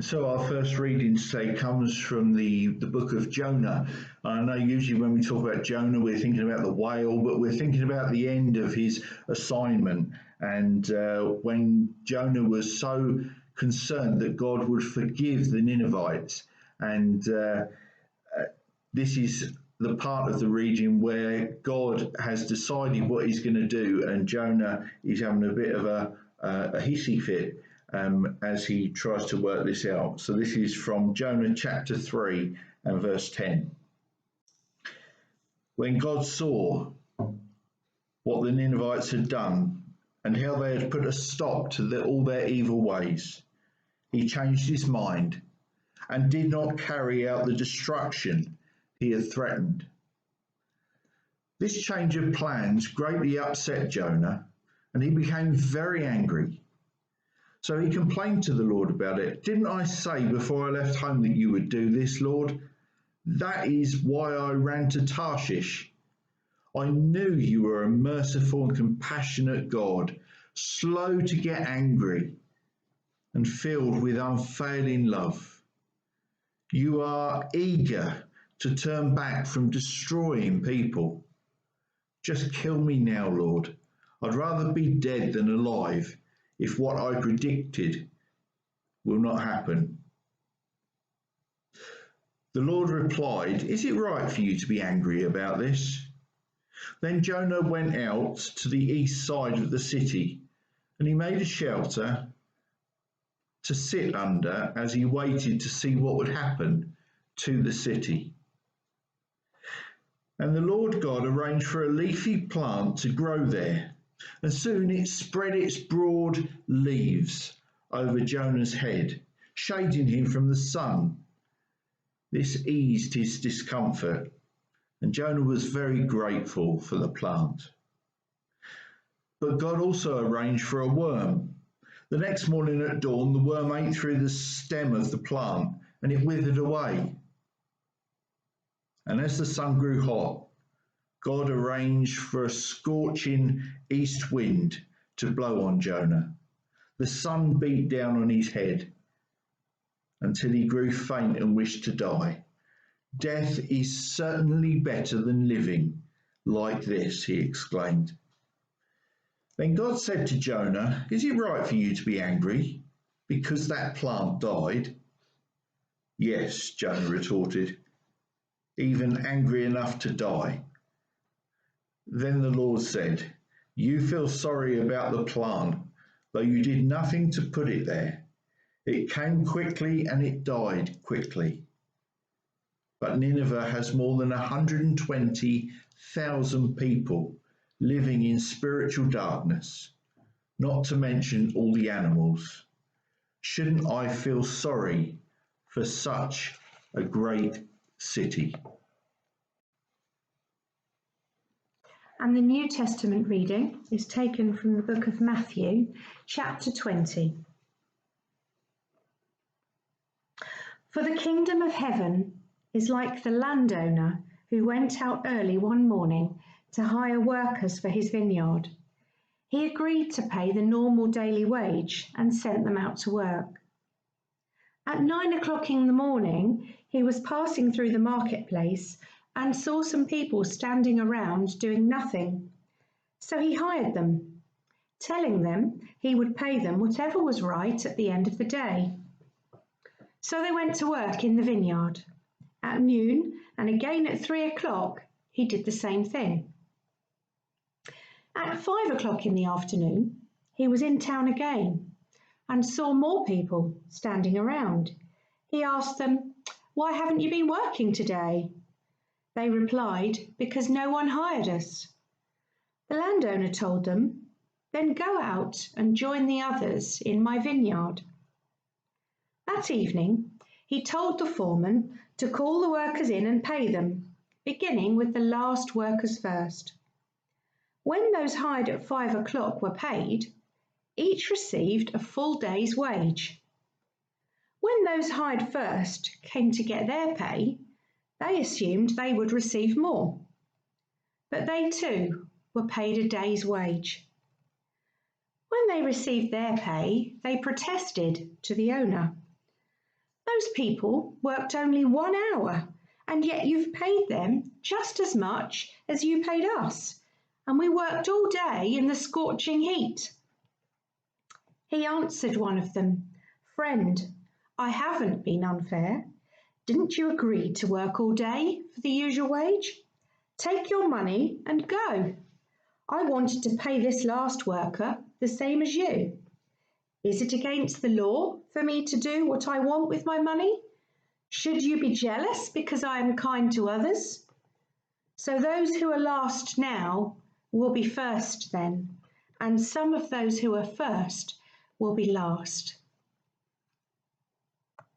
So our first reading today comes from the book of Jonah. I know usually when we talk about Jonah, we're thinking about the whale, but we're thinking about the end of his assignment. And when Jonah was so concerned that God would forgive the Ninevites. And this is the part of the region where God has decided what he's going to do, and Jonah is having a bit of a hissy fit as he tries to work this out. So this is from Jonah chapter 3 and verse 10. When God saw what the Ninevites had done and how they had put a stop to all their evil ways, he changed his mind and did not carry out the destruction he had threatened. This change of plans greatly upset Jonah, and he became very angry. So he complained to the Lord about it. Didn't I say before I left home that you would do this, Lord? That is why I ran to Tarshish. I knew you were a merciful and compassionate God, slow to get angry and filled with unfailing love. You are eager to turn back from destroying people. Just kill me now, Lord. I'd rather be dead than alive if what I predicted will not happen. The Lord replied, Is it right for you to be angry about this? Then Jonah went out to the east side of the city, and he made a shelter to sit under as he waited to see what would happen to the city. And the Lord God arranged for a leafy plant to grow there, and soon it spread its broad leaves over Jonah's head, shading him from the sun. This eased his discomfort, and Jonah was very grateful for the plant. But God also arranged for a worm. The next morning at dawn, the worm ate through the stem of the plant, and it withered away. And as the sun grew hot, God arranged for a scorching east wind to blow on Jonah. The sun beat down on his head until he grew faint and wished to die. Death is certainly better than living like this, he exclaimed. Then God said to Jonah, Is it right for you to be angry because that plant died? Yes, Jonah retorted, even angry enough to die. Then the Lord said, You feel sorry about the plant, though you did nothing to put it there. It came quickly and it died quickly. But Nineveh has more than 120,000 people living in spiritual darkness, not to mention all the animals. Shouldn't I feel sorry for such a great city? And the New Testament reading is taken from the book of Matthew, chapter 20. For the kingdom of heaven is like the landowner who went out early one morning to hire workers for his vineyard. He agreed to pay the normal daily wage and sent them out to work. At 9 o'clock in the morning, he was passing through the marketplace and saw some people standing around doing nothing. So he hired them, telling them he would pay them whatever was right at the end of the day. So they went to work in the vineyard. At noon and again at 3 o'clock, he did the same thing. At 5 o'clock in the afternoon, he was in town again and saw more people standing around. He asked them, Why haven't you been working today? They replied, Because no one hired us. The landowner told them, Then go out and join the others in my vineyard. That evening, he told the foreman to call the workers in and pay them, beginning with the last workers first. When those hired at 5 o'clock were paid, each received a full day's wage. When those hired first came to get their pay, they assumed they would receive more. But they too were paid a day's wage. When they received their pay, they protested to the owner. Those people worked only 1 hour, and yet you've paid them just as much as you paid us, and we worked all day in the scorching heat." He answered one of them, "Friend, I haven't been unfair. Didn't you agree to work all day for the usual wage? Take your money and go. I wanted to pay this last worker the same as you. Is it against the law for me to do what I want with my money? Should you be jealous because I am kind to others?" So those who are last now will be first then, and some of those who are first will be last.